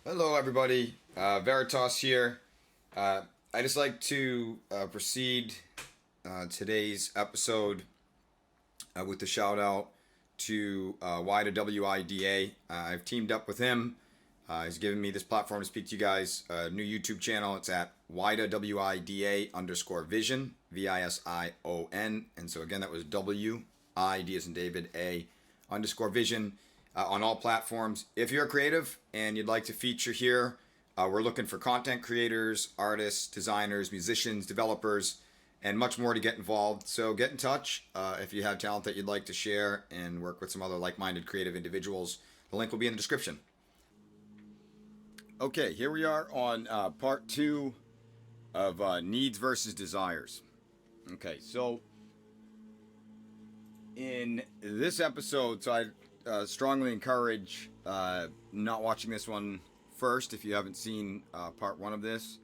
Hello, everybody. Veritas here. I just like to proceed today's episode with the shout out to WIDA. I've teamed up with him. He's given me this platform to speak to you guys. New YouTube channel. It's at WIDA_vision, VISION. And so again, that was WID as in David, A_vision on all platforms. If you're a creative and you'd like to feature here, we're looking for content creators, artists, designers, musicians, developers, and much more to get involved. So get in touch if you have talent that you'd like to share and work with some other like-minded creative individuals. The link will be in the description. Okay, here we are on part two of needs versus desires. Okay, so in this episode, I strongly encourage not watching this one first if you haven't seen part one of this.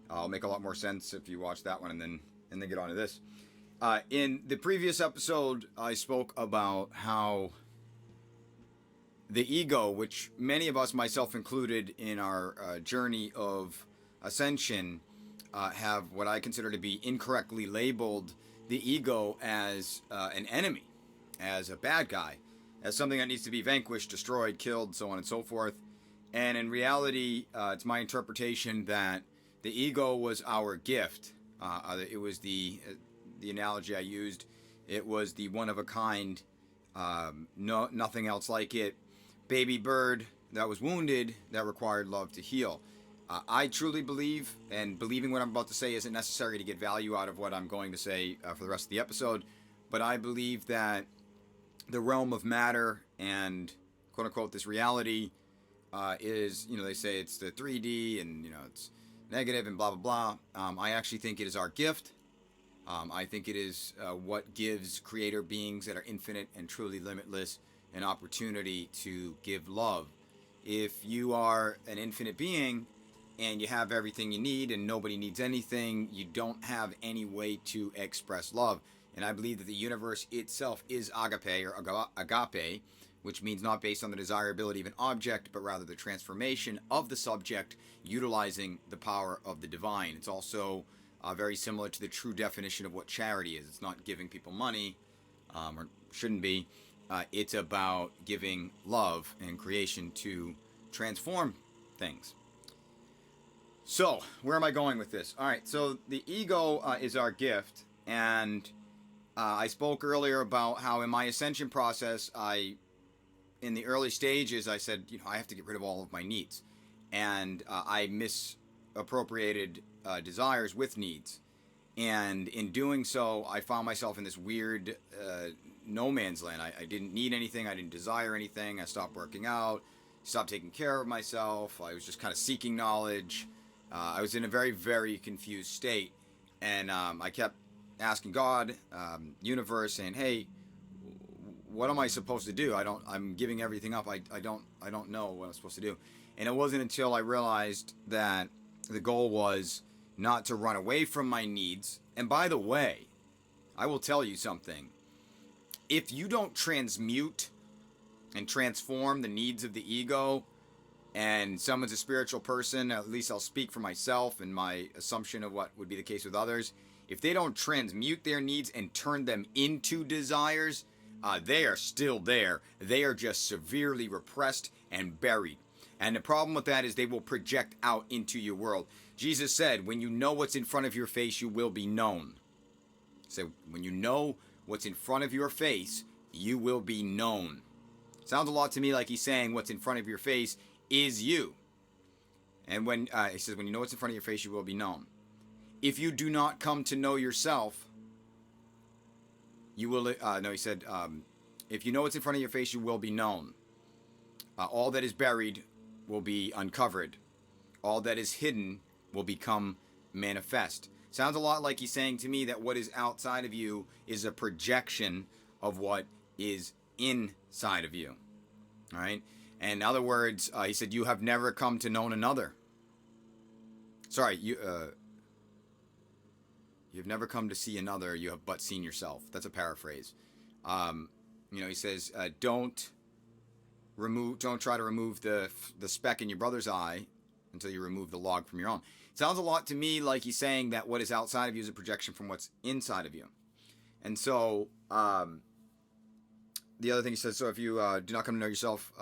It'll make a lot more sense if you watch that one and then get on to this. In the previous episode, I spoke about how the ego, which many of us, myself included, in our journey of ascension, have what I consider to be incorrectly labeled the ego as an enemy, as a bad guy, as something that needs to be vanquished, destroyed, killed, so on and so forth. And in reality, it's my interpretation that the ego was our gift. It was the analogy I used. It was the one of a kind, nothing else like it, baby bird that was wounded that required love to heal. I truly believe, and believing what I'm about to say isn't necessary to get value out of what I'm going to say for the rest of the episode, but I believe that the realm of matter and quote unquote this reality is, they say it's the 3D and, it's negative and blah, blah, blah. I actually think it is our gift. I think it is what gives creator beings that are infinite and truly limitless an opportunity to give love. If you are an infinite being and you have everything you need and nobody needs anything, you don't have any way to express love. And I believe that the universe itself is agape, or agape, which means not based on the desirability of an object, but rather the transformation of the subject utilizing the power of the divine. It's also very similar to the true definition of what charity is. It's not giving people money, or shouldn't be. It's about giving love and creation to transform things. So, where am I going with this? All right, so the ego is our gift, and I spoke earlier about how in my ascension process, in the early stages, I said, I have to get rid of all of my needs. And I misappropriated desires with needs. And in doing so, I found myself in this weird no man's land. I didn't need anything. I didn't desire anything. I stopped working out, stopped taking care of myself. I was just kind of seeking knowledge. I was in a very, very confused state. And I kept asking God, universe, saying, hey, what am I supposed to do? I'm giving everything up. I don't know what I'm supposed to do. And it wasn't until I realized that the goal was not to run away from my needs. And by the way, I will tell you something. If you don't transmute and transform the needs of the ego, and someone's a spiritual person, at least I'll speak for myself and my assumption of what would be the case with others. If they don't transmute their needs and turn them into desires, they are still there. They are just severely repressed and buried. And the problem with that is they will project out into your world. Jesus said, when you know what's in front of your face, you will be known. So when you know what's in front of your face, you will be known. Sounds a lot to me like he's saying what's in front of your face is you. And when he says, when you know what's in front of your face, you will be known. If you do not come to know yourself, you will, he said, if you know what's in front of your face, you will be known. All that is buried will be uncovered. All that is hidden will become manifest. Sounds a lot like he's saying to me that what is outside of you is a projection of what is inside of you. All right? And in other words, he said, you have never come to know another. Sorry, you've never come to see another, you have but seen yourself. That's a paraphrase. He says, don't Don't try to remove the speck in your brother's eye until you remove the log from your own. It sounds a lot to me like he's saying that what is outside of you is a projection from what's inside of you. And so the other thing he says, so if you do not come to know yourself,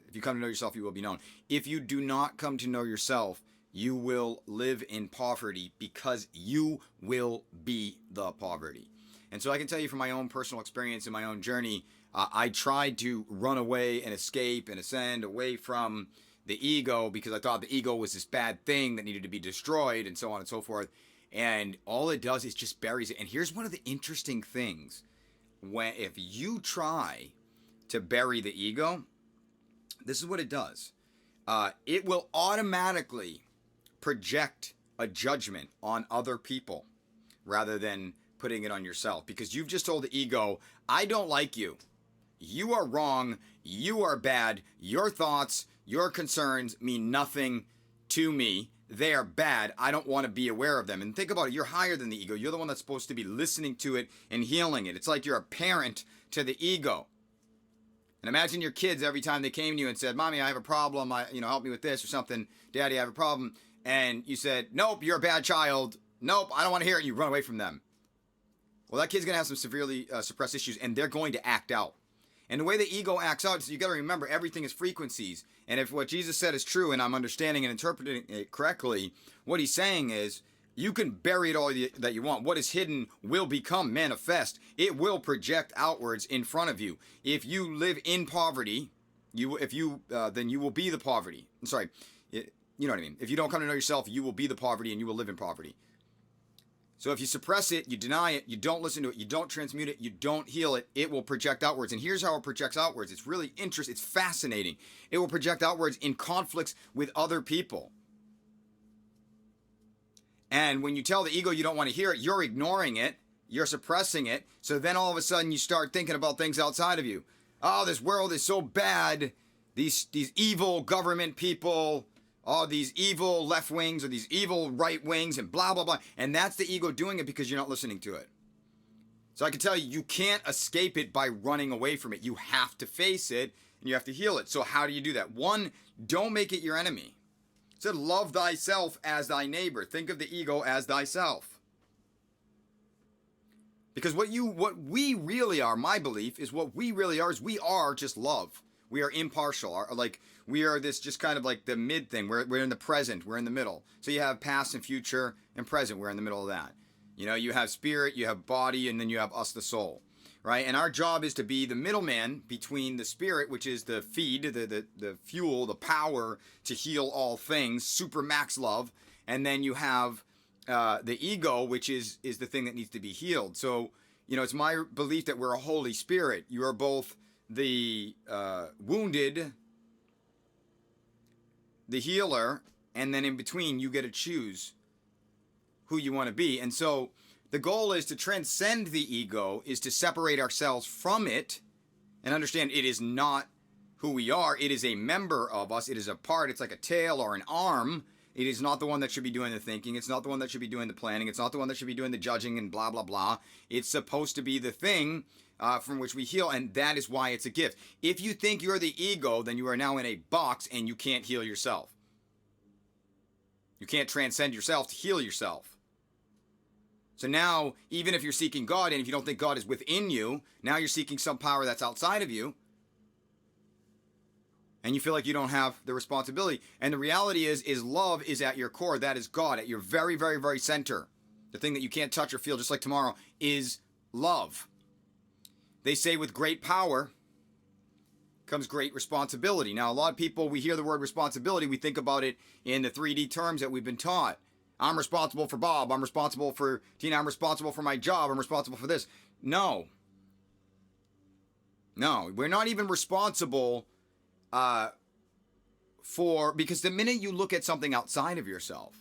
if you come to know yourself, you will be known. If you do not come to know yourself, you will live in poverty because you will be the poverty. And so I can tell you from my own personal experience and my own journey, I tried to run away and escape and ascend away from the ego because I thought the ego was this bad thing that needed to be destroyed and so on and so forth. And all it does is just buries it. And here's one of the interesting things. If you try to bury the ego, this is what it does. It will automatically project a judgment on other people rather than putting it on yourself, because you've just told the ego, I don't like you. You are wrong. You are bad. Your thoughts, your concerns mean nothing to me. They are bad. I don't want to be aware of them. And think about it. You're higher than the ego. You're the one that's supposed to be listening to it and healing it. It's like you're a parent to the ego. And imagine your kids every time they came to you and said, Mommy, I have a problem. Help me with this or something. Daddy, I have a problem. And you said, nope, you're a bad child. Nope, I don't want to hear it. And you run away from them. Well, that kid's going to have some severely suppressed issues, and they're going to act out. And the way the ego acts out, so you got to remember, everything is frequencies. And if what Jesus said is true, and I'm understanding and interpreting it correctly, what he's saying is, you can bury it all that you want. What is hidden will become manifest. It will project outwards in front of you. If you live in poverty, then you will be the poverty. I'm sorry, you know what I mean. If you don't come to know yourself, you will be the poverty, and you will live in poverty. So if you suppress it, you deny it, you don't listen to it, you don't transmute it, you don't heal it, it will project outwards. And here's how it projects outwards. It's really interesting. It's fascinating. It will project outwards in conflicts with other people. And when you tell the ego you don't want to hear it, you're ignoring it, you're suppressing it. So then all of a sudden you start thinking about things outside of you. Oh, this world is so bad. These evil government people, all these evil left wings or these evil right wings and blah, blah, blah. And that's the ego doing it because you're not listening to it. So I can tell you, you can't escape it by running away from it. You have to face it and you have to heal it. So how do you do that? One, don't make it your enemy. It said, love thyself as thy neighbor. Think of the ego as thyself. Because what we really are, my belief, is what we really are is we are just love. We are impartial. We are this just kind of like the mid thing. We're in the present. We're in the middle. So you have past and future and present. We're in the middle of that. You have spirit, you have body, and then you have us, the soul. Right? And our job is to be the middleman between the spirit, which is the feed, the fuel, the power to heal all things, super max love. And then you have the ego, which is the thing that needs to be healed. So, it's my belief that we're a Holy Spirit. You are both the wounded, the healer, and then in between you get to choose who you want to be. And so the goal is to transcend the ego, is to separate ourselves from it and understand it is not who we are. It is a member of us. It is a part. It's like a tail or an arm. It is not the one that should be doing the thinking. It's not the one that should be doing the planning. It's not the one that should be doing the judging and blah, blah, blah. It's supposed to be the thing from which we heal, and that is why it's a gift. If you think you're the ego, then you are now in a box and you can't heal yourself. You can't transcend yourself to heal yourself. So now, even if you're seeking God, and if you don't think God is within you, now you're seeking some power that's outside of you, and you feel like you don't have the responsibility. And the reality is love is at your core. That is God at your very, very, very center. The thing that you can't touch or feel, just like tomorrow, is love. They say with great power comes great responsibility. Now, a lot of people, we hear the word responsibility, we think about it in the 3D terms that we've been taught. I'm responsible for Bob. I'm responsible for Tina. I'm responsible for my job. I'm responsible for this. No, we're not even responsible because the minute you look at something outside of yourself,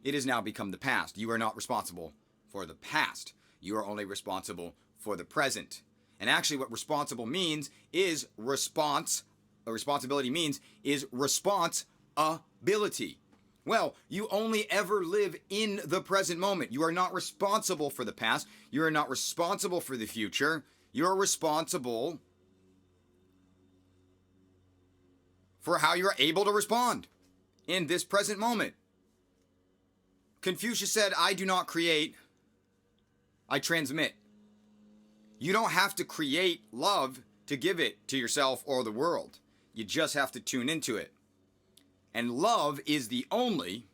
it has now become the past. You are not responsible for the past. You are only responsible for the present. And actually what responsible means is response. Responsibility means is responsibility. Well, you only ever live in the present moment. You are not responsible for the past. You are not responsible for the future. You are responsible for how you're able to respond in this present moment. Confucius said, I do not create, I transmit. You don't have to create love to give it to yourself or the world. You just have to tune into it. And love is the only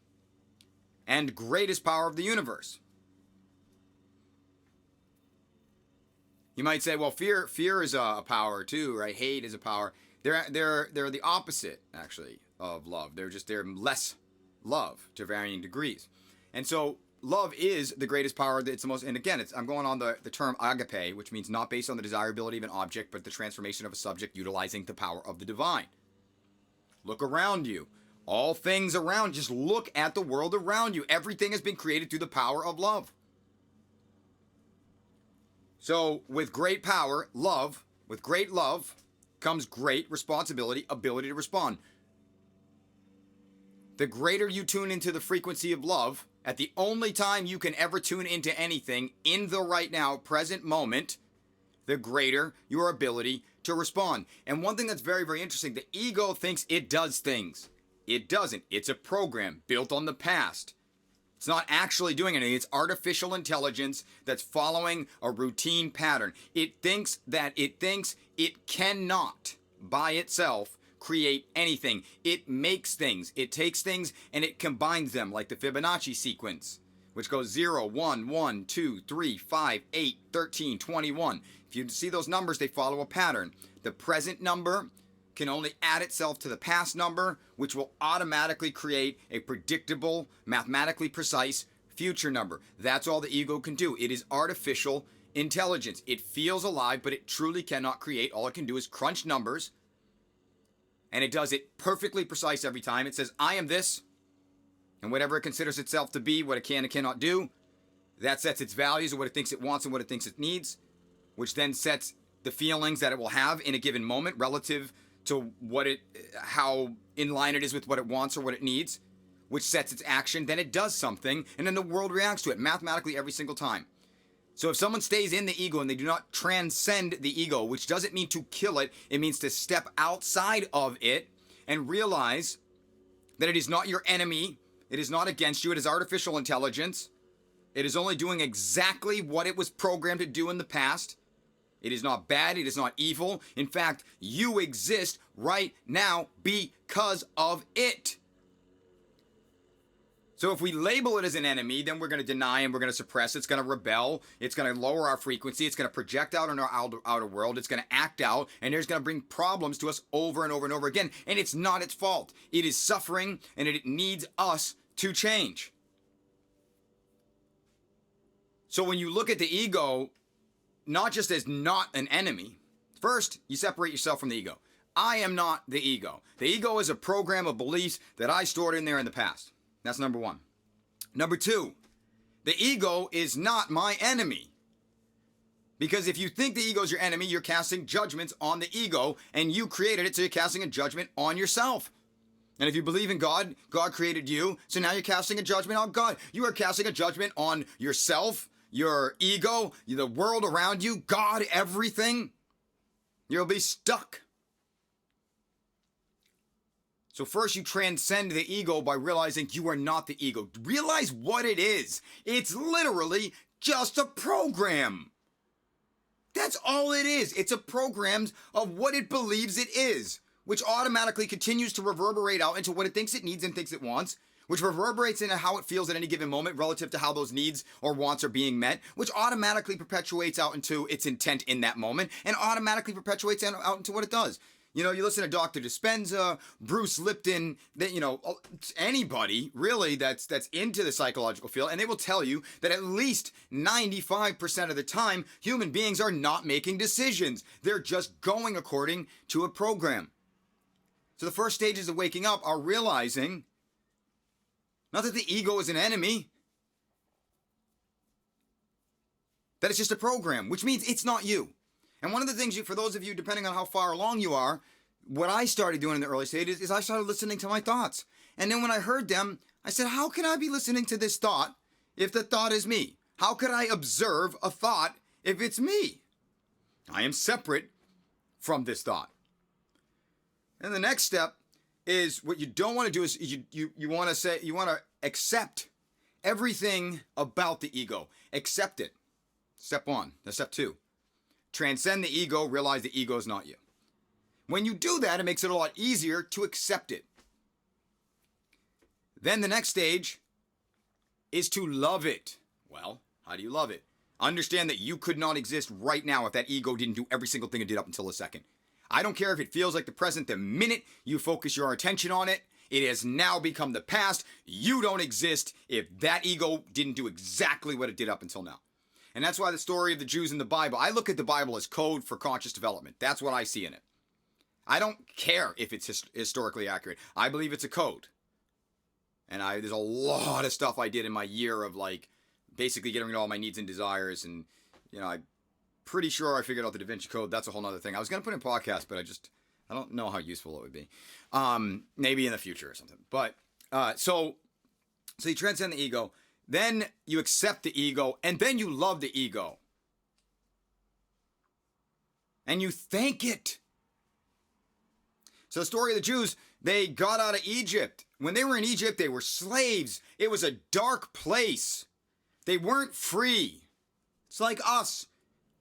and greatest power of the universe. You might say, well, fear is a power too, right? Hate is a power. They're the opposite, actually, of love. They're less love to varying degrees. And so love is the greatest power. It's the most, and again, I'm going on the term agape, which means not based on the desirability of an object, but the transformation of a subject utilizing the power of the divine. Look around you. All things around, just look at the world around you. Everything has been created through the power of love. So with great power, love, with great love comes great responsibility, ability to respond. The greater you tune into the frequency of love, at the only time you can ever tune into anything in the right now, present moment, the greater your ability to respond. And one thing that's very, very interesting, the ego thinks it does things. It doesn't. It's a program built on the past. It's not actually doing anything. It's artificial intelligence that's following a routine pattern. It thinks it cannot, by itself, create anything. It makes things. It takes things and it combines them, like the Fibonacci sequence, which goes 0, 1, 1, 2, 3, 5, 8, 13, 21. If you see those numbers, they follow a pattern. The present number can only add itself to the past number, which will automatically create a predictable, mathematically precise future number. That's all the ego can do. It is artificial intelligence. It feels alive, but it truly cannot create. All it can do is crunch numbers, and it does it perfectly precise every time. It says, I am this, and whatever it considers itself to be, what it can and cannot do, that sets its values of what it thinks it wants and what it thinks it needs, which then sets the feelings that it will have in a given moment relative to how in line it is with what it wants or what it needs, which sets its action. Then it does something, and then the world reacts to it mathematically every single time. So if someone stays in the ego and they do not transcend the ego, which doesn't mean to kill it, it means to step outside of it and realize that it is not your enemy, it is not against you, it is artificial intelligence. It is only doing exactly what it was programmed to do in the past. It is not bad. It is not evil. In fact, you exist right now because of it. So if we label it as an enemy, then we're going to deny and we're going to suppress. It's going to rebel. It's going to lower our frequency. It's going to project out in our outer world. It's going to act out, and it's going to bring problems to us over and over and over again. And it's not its fault. It is suffering, and it needs us to change. So when you look at the ego, not just as not an enemy, first, you separate yourself from the ego. I am not the ego. The ego is a program of beliefs that I stored in there in the past. That's number one. Number two, the ego is not my enemy. Because if you think the ego is your enemy, you're casting judgments on the ego, and you created it, so you're casting a judgment on yourself. And if you believe in God, God created you, so now you're casting a judgment on God. You are casting a judgment on yourself, your ego, the world around you, God, everything. You'll be stuck. So first you transcend the ego by realizing you are not the ego. Realize what it is. It's literally just a program. That's all it is. It's a program of what it believes it is, which automatically continues to reverberate out into what it thinks it needs and thinks it wants, which reverberates into how it feels at any given moment relative to how those needs or wants are being met, which automatically perpetuates out into its intent in that moment, and automatically perpetuates out into what it does. You know, you listen to Dr. Dispenza, Bruce Lipton, anybody really that's into the psychological field, and they will tell you that at least 95% of the time, human beings are not making decisions. They're just going according to a program. So the first stages of waking up are realizing not that the ego is an enemy, that it's just a program, which means it's not you. And one of the things, for those of you, depending on how far along you are, what I started doing in the early stages is I started listening to my thoughts. And then when I heard them, I said, how can I be listening to this thought if the thought is me? How could I observe a thought if it's me? I am separate from this thought. And the next step is what you don't want to do is you want to accept everything about the ego. Accept it. Step 1. That's step 2. Transcend the ego, realize the ego is not you. When you do that, it makes it a lot easier to accept it. Then the next stage is to love it. Well, how do you love it? Understand that you could not exist right now if that ego didn't do every single thing it did up until a second. I don't care if it feels like the present. The minute you focus your attention on it, it has now become the past. You don't exist if that ego didn't do exactly what it did up until now. And that's why the story of the Jews in the Bible, I look at the Bible as code for conscious development. That's what I see in it. I don't care if it's historically accurate. I believe it's a code. And there's a lot of stuff I did in my year of like basically getting rid of all my needs and desires. And, I'm pretty sure I figured out the Da Vinci Code. That's a whole other thing. I was going to put in a podcast, but I don't know how useful it would be. Maybe in the future or something. But so you transcend the ego. Then you accept the ego. And then you love the ego. And you thank it. So the story of the Jews, they got out of Egypt. When they were in Egypt, they were slaves. It was a dark place. They weren't free. It's like us.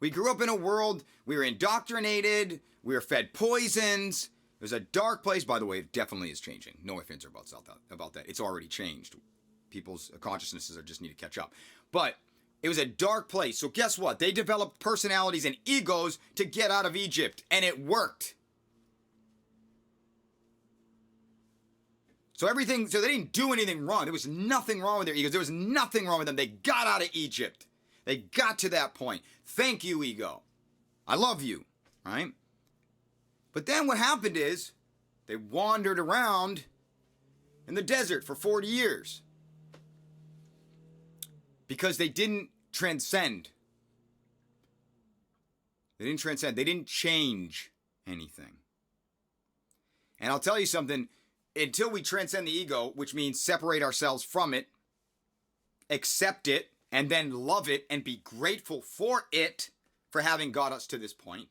We grew up in a world, we were indoctrinated, we were fed poisons. It was a dark place. By the way, it definitely is changing. No ifs, ands, or buts about that. It's already changed. People's consciousnesses just need to catch up. But it was a dark place. So guess what? They developed personalities and egos to get out of Egypt. And it worked. So they didn't do anything wrong. There was nothing wrong with their egos. There was nothing wrong with them. They got out of Egypt. They got to that point. Thank you, ego. I love you, right? But then what happened is they wandered around in the desert for 40 years because they didn't transcend. They didn't transcend. They didn't change anything. And I'll tell you something. Until we transcend the ego, which means separate ourselves from it, accept it, and then love it and be grateful for it for having got us to this point.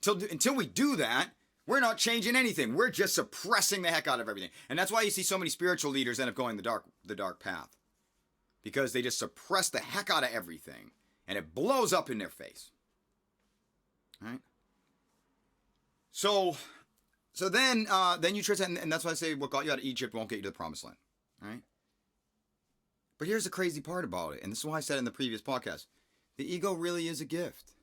Until we do that, we're not changing anything. We're just suppressing the heck out of everything. And that's why you see so many spiritual leaders end up going the dark path. Because they just suppress the heck out of everything. And it blows up in their face. Right? So then you transcend, and that's why I say what got you out of Egypt won't get you to the promised land. Right? But here's the crazy part about it, and this is why I said in the previous podcast. The ego really is a gift.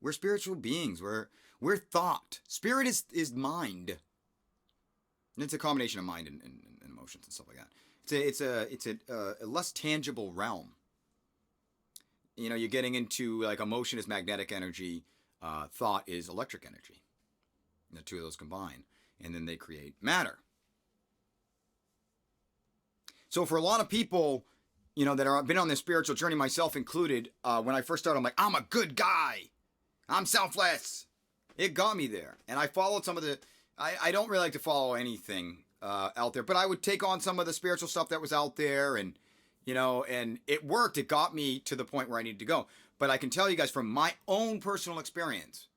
We're spiritual beings. We're thought. Spirit is mind. And it's a combination of mind and emotions and stuff like that. It's a less tangible realm. You're getting into like emotion is magnetic energy, thought is electric energy. And the two of those combine, and then they create matter. So for a lot of people, that have been on this spiritual journey, myself included, when I first started, I'm like, I'm a good guy. I'm selfless. It got me there. And I followed some of I don't really like to follow anything out there, but I would take on some of the spiritual stuff that was out there, and it worked. It got me to the point where I needed to go. But I can tell you guys from my own personal experience,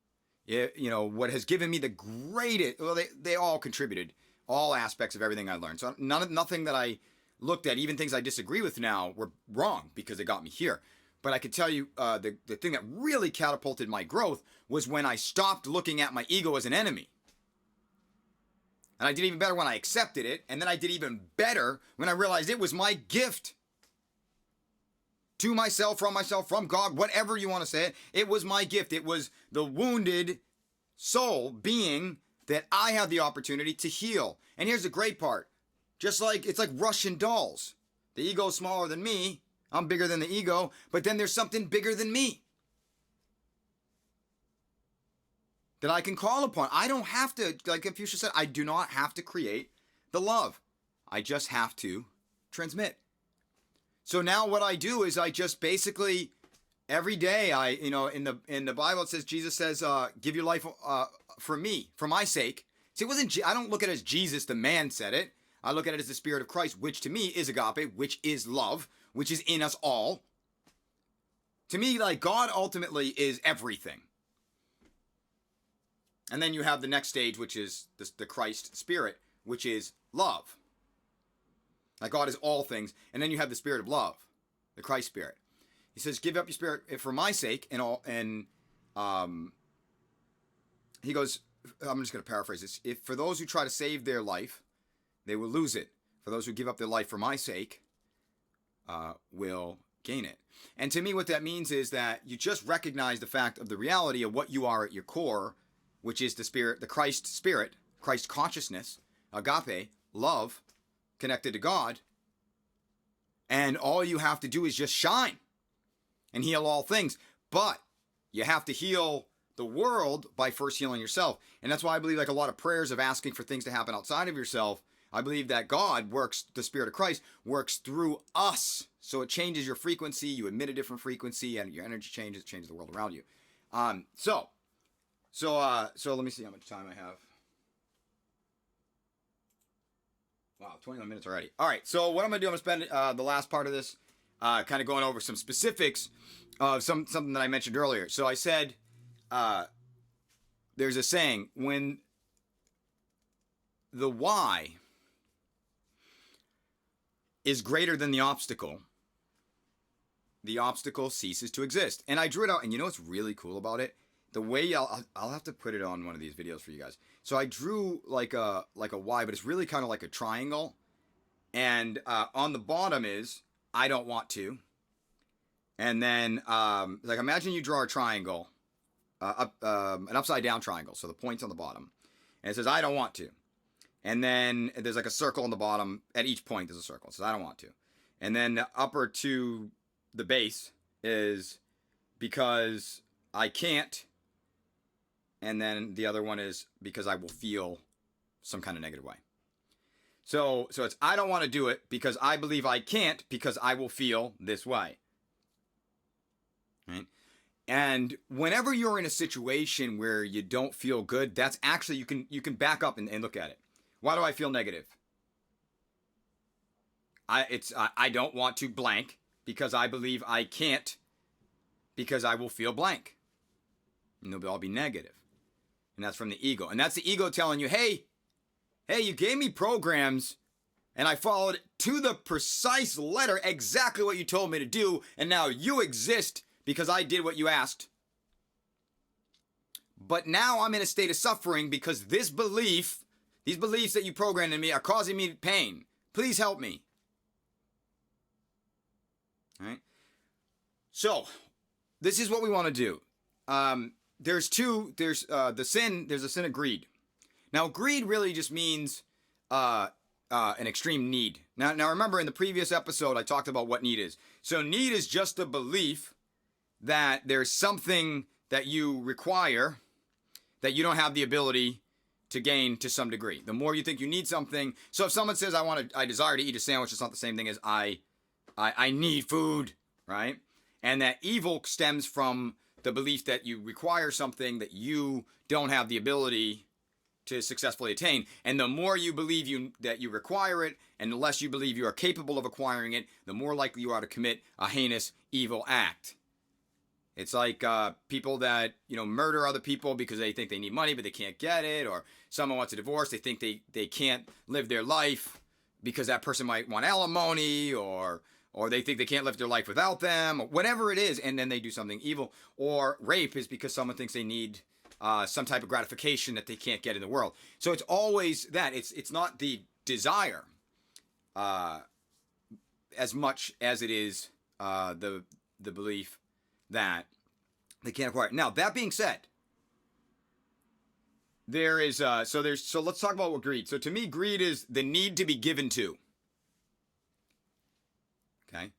what has given me the greatest, well, they all contributed, all aspects of everything I learned. So nothing that I looked at, even things I disagree with now, were wrong because it got me here. But I could tell you the thing that really catapulted my growth was when I stopped looking at my ego as an enemy. And I did even better when I accepted it. And then I did even better when I realized it was my gift. To myself, from God, whatever you want to say it. It was my gift. It was the wounded soul being that I had the opportunity to heal. And here's the great part. It's like Russian dolls. The ego's smaller than me. I'm bigger than the ego. But then there's something bigger than me that I can call upon. I don't have to, like Fuchsia said, I do not have to create the love. I just have to transmit. So now what I do is I just basically every day in the Bible it says, Jesus says, give your life for me, for my sake. See, I don't look at it as Jesus the man said it. I look at it as the Spirit of Christ, which to me is agape, which is love, which is in us all. To me, like, God ultimately is everything. And then you have the next stage, which is the Christ spirit, which is love. Like God is all things. And then you have the spirit of love, the Christ spirit. He says, give up your spirit for my sake. And he goes, I'm just going to paraphrase this. If for those who try to save their life, they will lose it. For those who give up their life for my sake, will gain it. And to me, what that means is that you just recognize the fact of the reality of what you are at your core, which is the spirit, the Christ spirit, Christ consciousness, agape, love, connected to God. And all you have to do is just shine and heal all things. But you have to heal the world by first healing yourself. And that's why I believe like a lot of prayers of asking for things to happen outside of yourself, I believe that God works, the Spirit of Christ works through us. So it changes your frequency, you emit a different frequency, and your energy changes, it changes the world around you. So let me see how much time I have. Wow, 21 minutes already. All right, so what I'm going to do, I'm going to spend the last part of this kind of going over some specifics of something that I mentioned earlier. So I said, there's a saying, when the why is greater than the obstacle ceases to exist. And I drew it out, and you know what's really cool about it? The way I'll have to put it on one of these videos for you guys. So I drew like a Y, but it's really kind of like a triangle. And on the bottom is I don't want to. And then like imagine you draw a triangle, an upside down triangle. So the point's on the bottom, and it says I don't want to. And then there's like a circle on the bottom. At each point there's a circle. It says I don't want to. And then the upper to the base is because I can't. And then the other one is because I will feel some kind of negative way. So it's I don't want to do it because I believe I can't because I will feel this way. Right? And whenever you're in a situation where you don't feel good, that's actually, you can back up and look at it. Why do I feel negative? I don't want to blank because I believe I can't because I will feel blank. And they'll all be negative. And that's from the ego. And that's the ego telling you, hey, you gave me programs and I followed to the precise letter exactly what you told me to do. And now you exist because I did what you asked. But now I'm in a state of suffering because these beliefs that you programmed in me are causing me pain. Please help me. All right. So this is what we want to do. There's a sin of greed. Now, greed really just means an extreme need. Now remember in the previous episode, I talked about what need is. So need is just a belief that there's something that you require that you don't have the ability to gain to some degree. The more you think you need something. So if someone says, I desire to eat a sandwich, it's not the same thing as I need food, right? And that evil stems from the belief that you require something that you don't have the ability to successfully attain. And the more you believe that you require it, and the less you believe you are capable of acquiring it, the more likely you are to commit a heinous evil act. It's like people that, murder other people because they think they need money but they can't get it, or someone wants a divorce, they think they can't live their life because that person might want alimony, or they think they can't live their life without them, or whatever it is, and then they do something evil. Or rape is because someone thinks they need some type of gratification that they can't get in the world. So it's always that. It's not the desire as much as it is the belief that they can't acquire it. Now, that being said, there is so let's talk about what greed. So to me, greed is the need to be given to. Okay.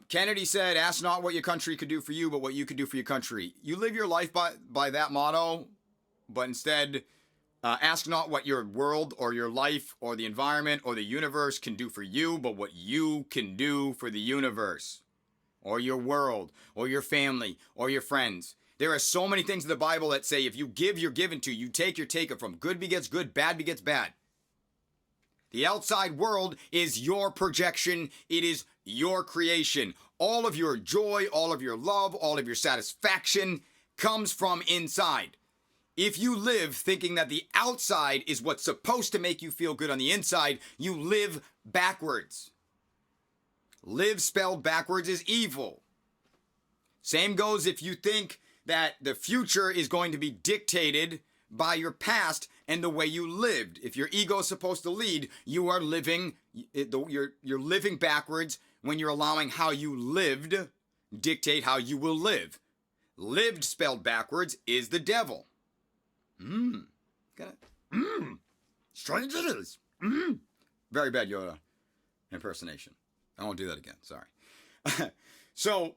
Kennedy said, ask not what your country could do for you, but what you could do for your country. You live your life by that motto, but instead ask not what your world or your life or the environment or the universe can do for you, but what you can do for the universe or your world or your family or your friends. There are so many things in the Bible that say if you give, you're given to. You take, you're taken from. Good begets good, bad begets bad. The outside world is your projection. It is your creation. All of your joy, all of your love, all of your satisfaction comes from inside. If you live thinking that the outside is what's supposed to make you feel good on the inside, you live backwards. Live spelled backwards is evil. Same goes if you think that the future is going to be dictated by your past and the way you lived. If your ego is supposed to lead, you are living, you're living backwards when you're allowing how you lived dictate how you will live. Lived spelled backwards is the devil. Strange it is. Very bad Yoda impersonation. I won't do that again. Sorry. So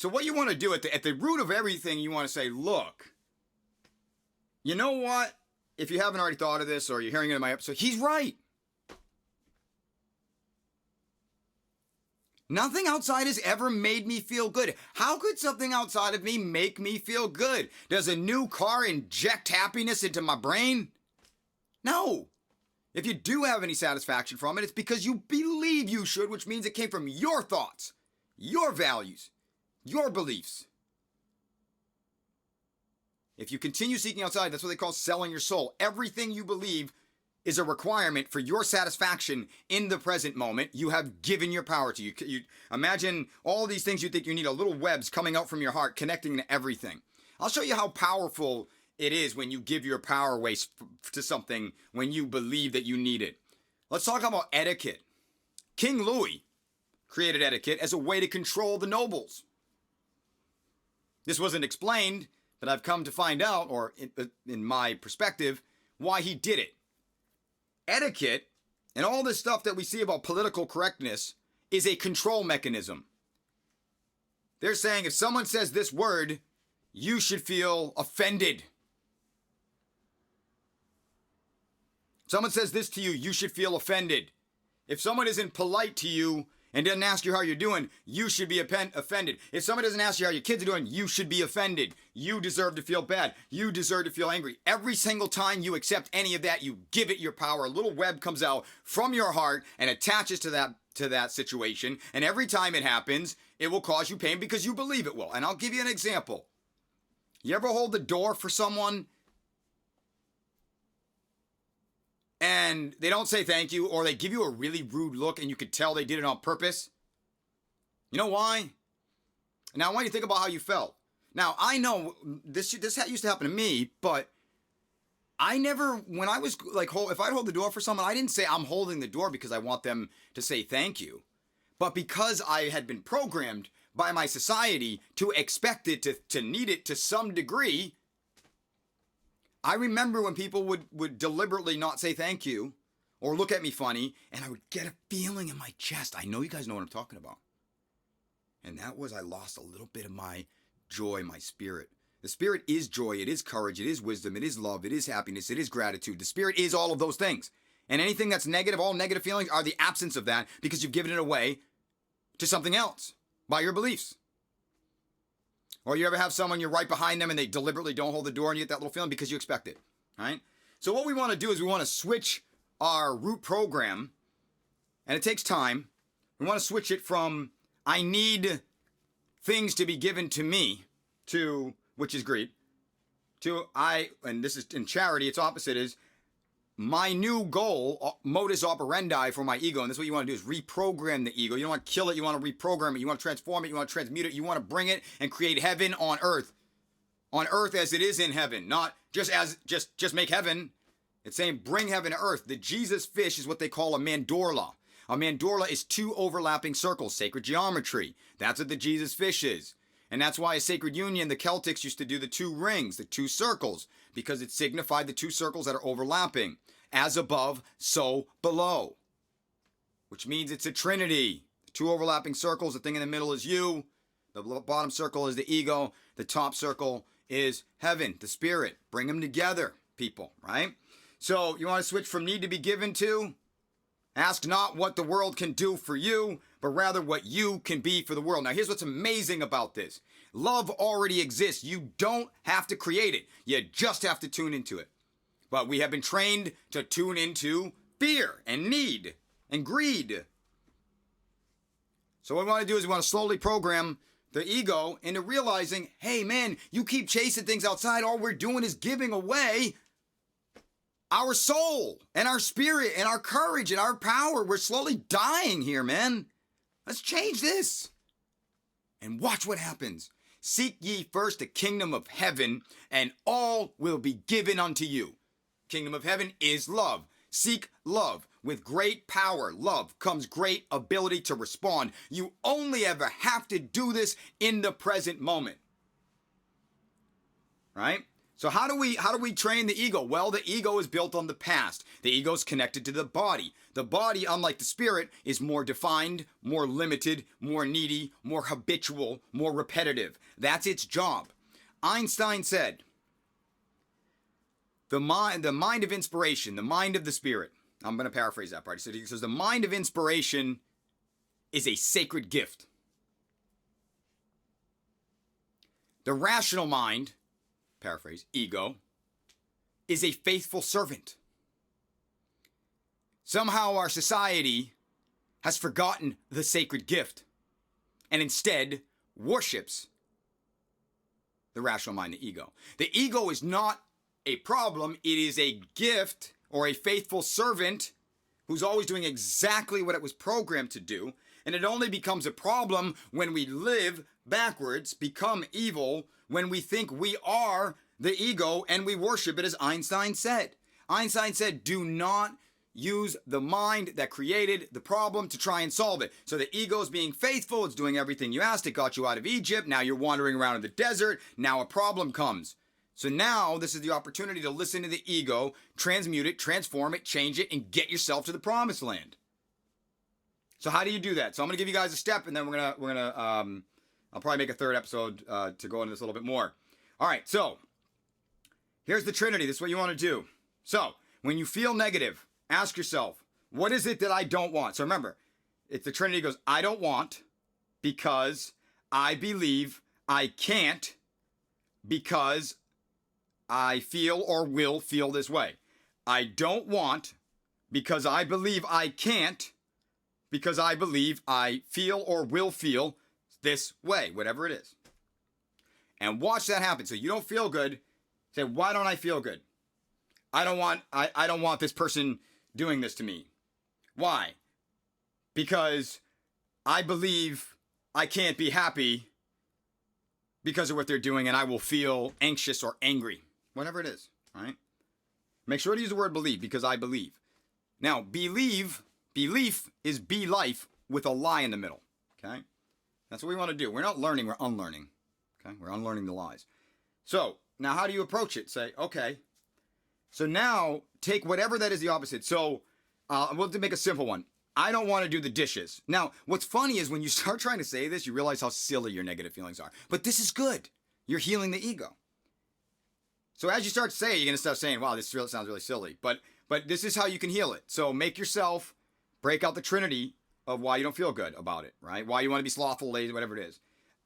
what you want to do at the root of everything, you want to say, look, you know what? If you haven't already thought of this or you're hearing it in my episode, he's right. Nothing outside has ever made me feel good. How could something outside of me make me feel good? Does a new car inject happiness into my brain? No. If you do have any satisfaction from it, it's because you believe you should, which means it came from your thoughts, your values, your beliefs. If you continue seeking outside, that's what they call selling your soul. Everything you believe is a requirement for your satisfaction in the present moment. You have given your power to you. Imagine all these things you think you need, a little webs coming out from your heart, connecting to everything. I'll show you how powerful it is when you give your power away to something when you believe that you need it. Let's talk about etiquette. King Louis created etiquette as a way to control the nobles. This wasn't explained, but I've come to find out, or in my perspective, why he did it. Etiquette and all this stuff that we see about political correctness is a control mechanism. They're saying if someone says this word, you should feel offended. If someone says this to you, you should feel offended. If someone isn't polite to you and doesn't ask you how you're doing, you should be offended. If someone doesn't ask you how your kids are doing, you should be offended. You deserve to feel bad. You deserve to feel angry. Every single time you accept any of that, you give it your power. A little web comes out from your heart and attaches to that situation. And every time it happens, it will cause you pain because you believe it will. And I'll give you an example. You ever hold the door for someone and they don't say thank you, or they give you a really rude look and you could tell they did it on purpose? You know why? Now I want you to think about how you felt. Now I know this used to happen to me, but I never, when I was like, if I'd hold the door for someone, I didn't say I'm holding the door because I want them to say thank you, but because I had been programmed by my society to expect it, to need it to some degree. I remember when people would deliberately not say thank you or look at me funny, and I would get a feeling in my chest. I know you guys know what I'm talking about. And that was I lost a little bit of my joy, my spirit. The spirit is joy, it is courage, it is wisdom, it is love, it is happiness, it is gratitude. The spirit is all of those things. And anything that's negative, all negative feelings are the absence of that because you've given it away to something else by your beliefs. Or you ever have someone, you're right behind them and they deliberately don't hold the door and you get that little feeling because you expect it, right? So what we want to do is we want to switch our root program, and it takes time. We want to switch it from I need things to be given to me to, which is greed, to and this is in charity, its opposite is my new goal, modus operandi for my ego, and that's what you want to do is reprogram the ego. You don't want to kill it, you want to reprogram it, you want to transform it, you want to transmute it, you want to bring it and create heaven on earth as it is in heaven, not just make heaven. It's saying bring heaven to earth. The Jesus fish is what they call a mandorla. A mandorla is two overlapping circles, sacred geometry. That's what the Jesus fish is. And that's why a sacred union, the Celtics used to do the two rings, the two circles, because it signified the two circles that are overlapping. As above, so below. Which means it's a trinity. The two overlapping circles, the thing in the middle is you. The bottom circle is the ego. The top circle is heaven, the spirit. Bring them together, people, right? So you want to switch from need to be given to? Ask not what the world can do for you, but rather what you can be for the world. Now, here's what's amazing about this. Love already exists. You don't have to create it. You just have to tune into it. But we have been trained to tune into fear and need and greed. So what we want to do is we want to slowly program the ego into realizing, hey man, you keep chasing things outside, all we're doing is giving away our soul and our spirit and our courage and our power. We're slowly dying here, man. Let's change this. And watch what happens. Seek ye first the kingdom of heaven, and all will be given unto you. Kingdom of heaven is love. Seek love. With great power, love, comes great ability to respond. You only ever have to do this in the present moment. Right? So how do we train the ego? Well, the ego is built on the past. The ego is connected to the body. The body, unlike the spirit, is more defined, more limited, more needy, more habitual, more repetitive. That's its job. Einstein said, the mind of inspiration, the mind of the spirit. I'm going to paraphrase that part. He says the mind of inspiration is a sacred gift. The rational mind, paraphrase, ego, is a faithful servant. Somehow our society has forgotten the sacred gift and instead worships the rational mind, the ego. The ego is not a problem. It is a gift or a faithful servant who's always doing exactly what it was programmed to do. And it only becomes a problem when we live backwards, become evil, when we think we are the ego and we worship it, as Einstein said. Einstein said, do not use the mind that created the problem to try and solve it. So the ego is being faithful. It's doing everything you asked. It got you out of Egypt. Now you're wandering around in the desert. Now a problem comes. So now this is the opportunity to listen to the ego, transmute it, transform it, change it, and get yourself to the promised land. So how do you do that? So I'm going to give you guys a step, and then I'll probably make a third episode to go into this a little bit more. All right, so here's the Trinity. This is what you want to do. So when you feel negative, ask yourself, what is it that I don't want? So remember, it's the Trinity goes, I don't want because I believe I can't because I feel or will feel this way. I don't want because I believe I can't because I believe I feel or will feel this way, whatever it is. And watch that happen. So you don't feel good. Say, why don't I feel good? I don't want this person doing this to me. Why? Because I believe I can't be happy because of what they're doing, and I will feel anxious or angry. Whatever it is, all right? Make sure to use the word believe, because I believe. Now, belief is be life with a lie in the middle, okay? That's what we want to do. We're not learning, we're unlearning, okay? We're unlearning the lies. So, now how do you approach it? Say, okay, so now take whatever that is the opposite. So, we'll make a simple one. I don't want to do the dishes. Now, what's funny is when you start trying to say this, you realize how silly your negative feelings are. But this is good. You're healing the ego. So as you start to say it, you're going to start saying, wow, this sounds really silly. But this is how you can heal it. So make yourself break out the Trinity of why you don't feel good about it, right? Why you want to be slothful, lazy, whatever it is.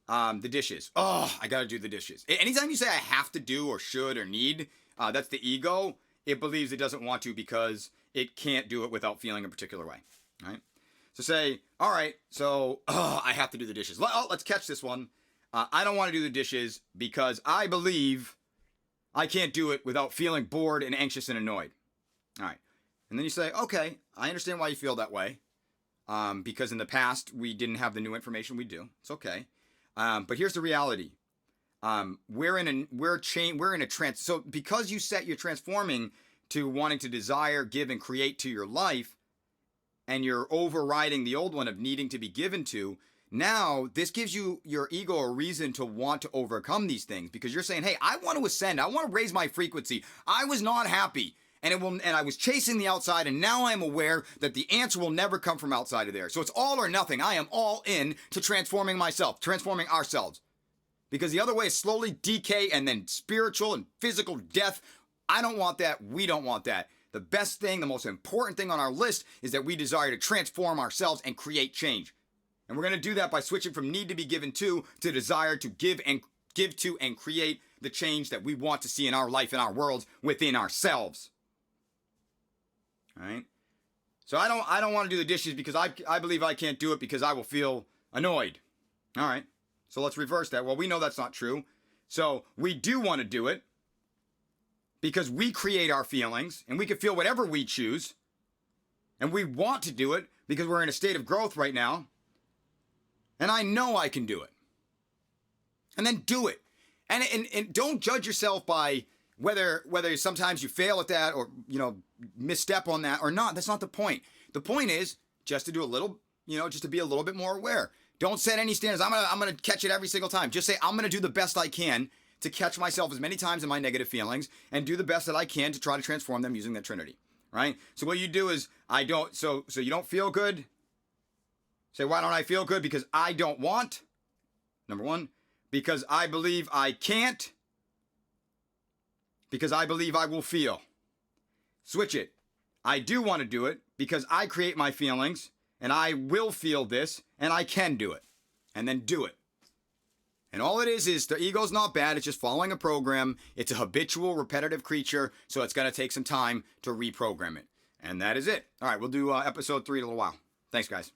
The dishes. Oh, I got to do the dishes. Anytime you say I have to do or should or need, that's the ego. It believes it doesn't want to because it can't do it without feeling a particular way, right? So say, all right, so I have to do the dishes. Let's catch this one. I don't want to do the dishes because I believe I can't do it without feeling bored and anxious and annoyed. All right. And then you say, okay, I understand why you feel that way. Because in the past, we didn't have the new information we do. It's okay. But here's the reality. We're in a trance. So because you're transforming to wanting to desire, give, and create to your life, and you're overriding the old one of needing to be given to, now this gives you, your ego, a reason to want to overcome these things, because you're saying, hey, I want to ascend. I want to raise my frequency. I was not happy. And I was chasing the outside, and now I am aware that the answer will never come from outside of there. So it's all or nothing. I am all in to transforming myself, transforming ourselves. Because the other way is slowly decay and then spiritual and physical death. I don't want that. We don't want that. The best thing, the most important thing on our list is that we desire to transform ourselves and create change. And we're going to do that by switching from need to be given to desire to give to and create the change that we want to see in our life, in our worlds, within ourselves. All right? So I don't want to do the dishes because I believe I can't do it because I will feel annoyed. All right. So let's reverse that. Well, we know that's not true. So we do want to do it because we create our feelings and we can feel whatever we choose. And we want to do it because we're in a state of growth right now. And I know I can do it. And then do it. And don't judge yourself by whether sometimes you fail at that or, misstep on that or not. That's not the point. The point is just to do a little, just to be a little bit more aware. Don't set any standards. I'm gonna catch it every single time. Just say I'm gonna do the best I can to catch myself as many times in my negative feelings and do the best that I can to try to transform them using that Trinity. Right? So what you do is so you don't feel good. Say, why don't I feel good? Because I don't want. Number one. Because I believe I can't. Because I believe I will feel. Switch it. I do want to do it because I create my feelings and I will feel this and I can do it. And then do it. And all it is the ego's not bad. It's just following a program. It's a habitual, repetitive creature. So it's going to take some time to reprogram it. And that is it. All right, we'll do episode 3 in a little while. Thanks, guys.